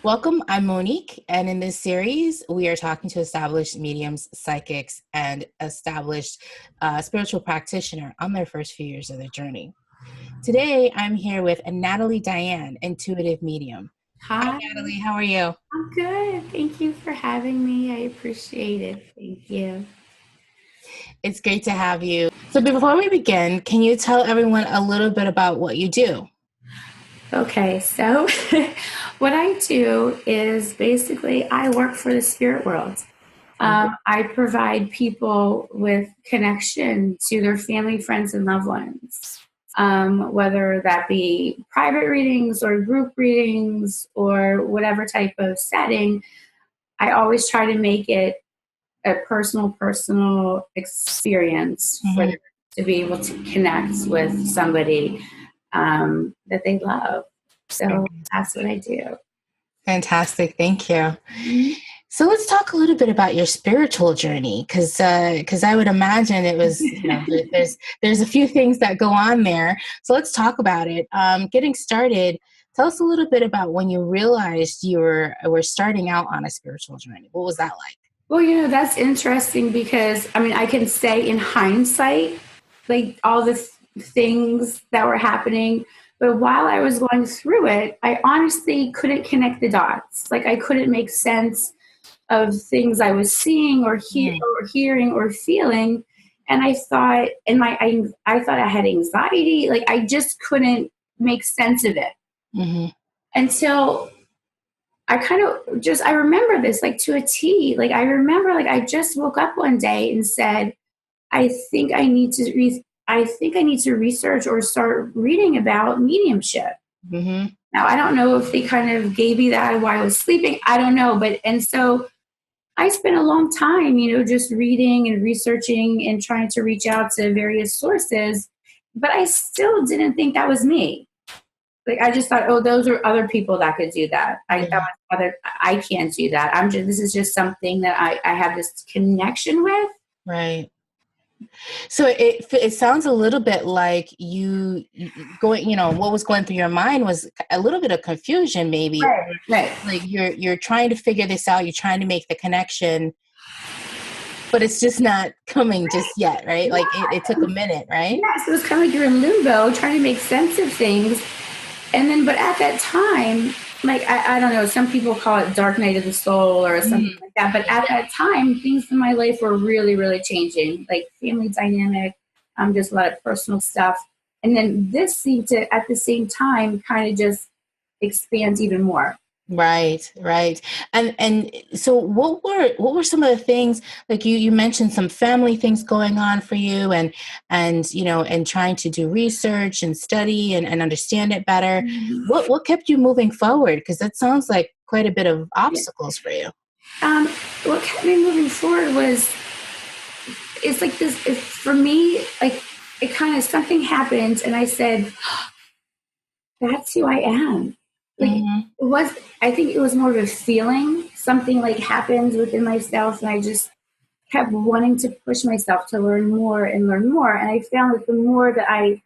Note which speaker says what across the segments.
Speaker 1: Welcome, I'm Monique, and in this series, we are talking to established mediums, psychics, and established spiritual practitioner on their first few years of their journey. Today, I'm here with Natalie Diane, intuitive medium. Hi,
Speaker 2: Hi,
Speaker 1: Natalie. How are you?
Speaker 2: I'm good. Thank you for having me. I appreciate it. Thank you.
Speaker 1: It's great to have you. So, before we begin, can you tell everyone a little bit about what you do?
Speaker 2: Okay, so what I do is basically I work for the spirit world. I provide people with connection to their family, friends, and loved ones, whether that be private readings or group readings or whatever type of setting. I always try to make it a personal experience for
Speaker 1: Mhm.
Speaker 2: them to be able to connect with somebody that they love. So that's what I do.
Speaker 1: Fantastic. Thank you.
Speaker 2: Mhm.
Speaker 1: So let's talk a little bit about your spiritual journey, because I would imagine it was, there's a few things that go on there. So let's talk about it. Getting started, tell us a little bit about when you realized you were starting out on a spiritual journey. What was that like?
Speaker 2: Well, that's interesting because I mean, I can say in hindsight, like all the things that were happening, but while I was going through it, I honestly couldn't connect the dots. Like I couldn't make sense of things I was seeing or
Speaker 1: Mm.
Speaker 2: hearing or feeling. And I thought, I thought I had anxiety. Like I just couldn't make sense of it
Speaker 1: Hmm.
Speaker 2: until I kind of I remember this like to a T. Like I remember, like I just woke up one day and said, I think I need to research or start reading about mediumship.
Speaker 1: Hmm.
Speaker 2: Now I don't know if they kind of gave me that while I was sleeping. I don't know, but and so I spent a long time, just reading and researching and trying to reach out to various sources, but I still didn't think that was me. Like I just thought, oh, those are other people that could do that.
Speaker 1: Yeah.
Speaker 2: I can't do that. This is just something that I have this connection with.
Speaker 1: Right. So it sounds a little bit like going, what was going through your mind was a little bit of confusion, maybe, or
Speaker 2: Right, right.
Speaker 1: like you're trying to figure this out, you're trying to make the connection, but it's just not coming just yet, right? Like it took a minute, right?
Speaker 2: Yeah, so it was kind of like you're in limbo trying to make sense of things. And then, but at that time, like, I don't know, some people call it dark night of the soul or something
Speaker 1: Mm.
Speaker 2: like that. But at that time, things in my life were really, really changing, like family dynamic, just a lot of personal stuff. And then this seemed to, at the same time, kind of just expand even more.
Speaker 1: Right, right. And so what were some of the things, like you mentioned some family things going on for you, and trying to do research and study and understand it better. What kept you moving forward? Because that sounds like quite a bit of
Speaker 2: Yeah.
Speaker 1: obstacles for you.
Speaker 2: Um, what kept me moving forward was it's like this. It's, for me, like it kind of something happened, and I said, "That's who I am." Like it
Speaker 1: Hmm.
Speaker 2: was. I think it was more of a feeling. Something like happened within myself, and I just kept wanting to push myself to learn more and learn more. And I found that the more that I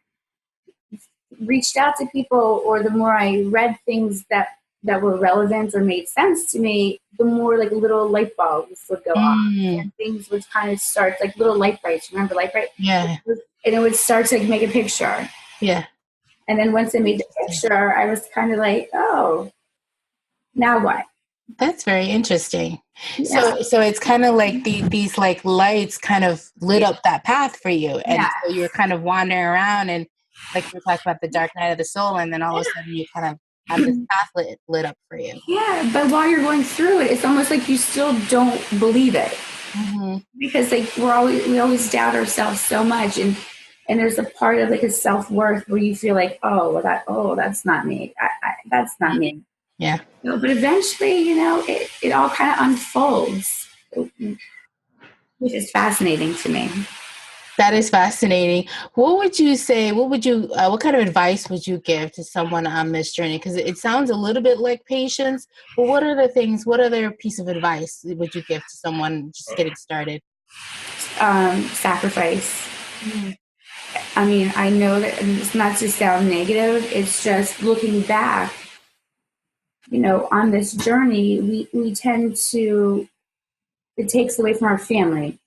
Speaker 2: reached out to people, or the more I read things that were relevant or made sense to me, the more like little light bulbs would go on,
Speaker 1: Mm.
Speaker 2: and things would kind of start like little light brights. Remember light bright?
Speaker 1: Yeah,
Speaker 2: And it would start to like, make a picture.
Speaker 1: yeah.
Speaker 2: And then once I made the
Speaker 1: Interesting.
Speaker 2: picture, I was kind of like, oh, now what?
Speaker 1: That's very interesting.
Speaker 2: Yeah,
Speaker 1: So it's kind of like these like lights kind of lit
Speaker 2: yeah,
Speaker 1: up that path for you, and
Speaker 2: yeah.
Speaker 1: so you were kind of wandering around, and like you were talking about the dark night of the soul, and then all of a sudden you kind of have this path lit up for you.
Speaker 2: Yeah, but while you're going through it, it's almost like you still don't believe it
Speaker 1: Hmm.
Speaker 2: because like we always doubt ourselves so much, and there's a part of like a self worth where you feel like that's not me, that's not me.
Speaker 1: Yeah.
Speaker 2: But eventually, it all kind of unfolds, which is fascinating to me.
Speaker 1: That is fascinating. What would you say? What kind of advice would you give to someone on this journey? Because it sounds a little bit like patience, but what other piece of advice would you give to someone just getting started?
Speaker 2: Sacrifice.
Speaker 1: Mm.
Speaker 2: I mean, I know that it's not to sound negative. It's just looking back. on this journey, we tend to, it takes away from our family.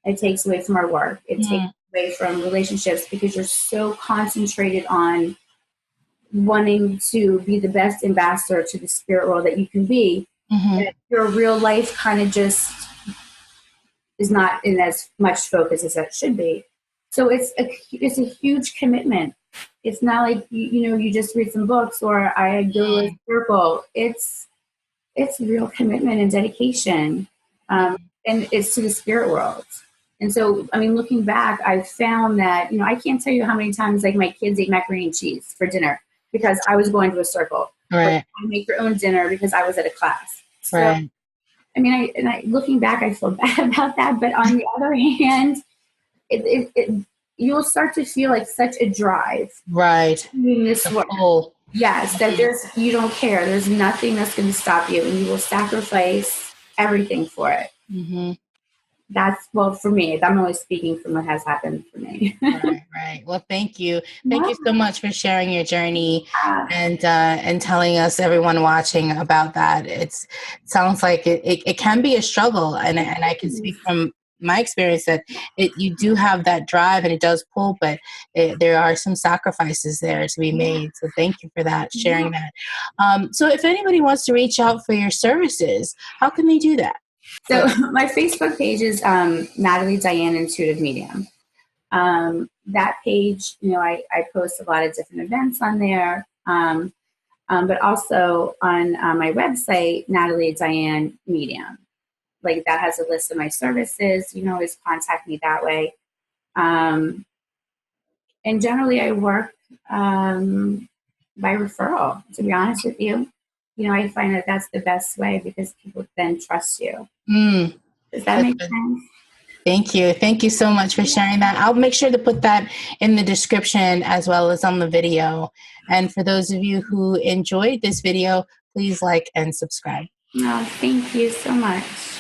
Speaker 2: It takes away from our work. It takes away from relationships because you're so concentrated on wanting to be the best ambassador to the spirit world that you can be. That your real life kind of just is not in as much focus as that should be. So it's a huge commitment. It's not like you just read some books or I go to a circle. It's real commitment and dedication, and it's to the spirit world. And so, I mean, looking back, I've found that I can't tell you how many times like my kids ate macaroni and cheese for dinner because I was going to a circle.
Speaker 1: Right.
Speaker 2: Or I make their own dinner because I was at a class. So,
Speaker 1: right.
Speaker 2: I mean, looking back, I feel bad about that. But on the other hand, you'll start to feel like such a drive.
Speaker 1: Right.
Speaker 2: In this world. Yes, that you don't care. There's nothing that's going to stop you, and you will sacrifice everything for it. That's, well, for me, I'm only speaking from what has happened for me.
Speaker 1: Right. Well, thank you. Thank you so much for sharing your journey and telling us, everyone watching, about that. It sounds like it can be a struggle, and I can speak from my experience that you do have that drive and it does pull, but there are some sacrifices there to be made. So thank you for that, sharing that. So if anybody wants to reach out for your services, how can they do that?
Speaker 2: So my Facebook page is Natalie Diane Intuitive Medium. That page, I post a lot of different events on there, but also on my website, Natalie Diane Medium. Like that has a list of my services. You can always contact me that way. And generally I work by referral, to be honest with you. I find that that's the best way because people then trust you. Does that make sense?
Speaker 1: Thank you. Thank you so much for sharing that. I'll make sure to put that in the description as well as on the video. And for those of you who enjoyed this video, please like and subscribe.
Speaker 2: Oh, thank you so much.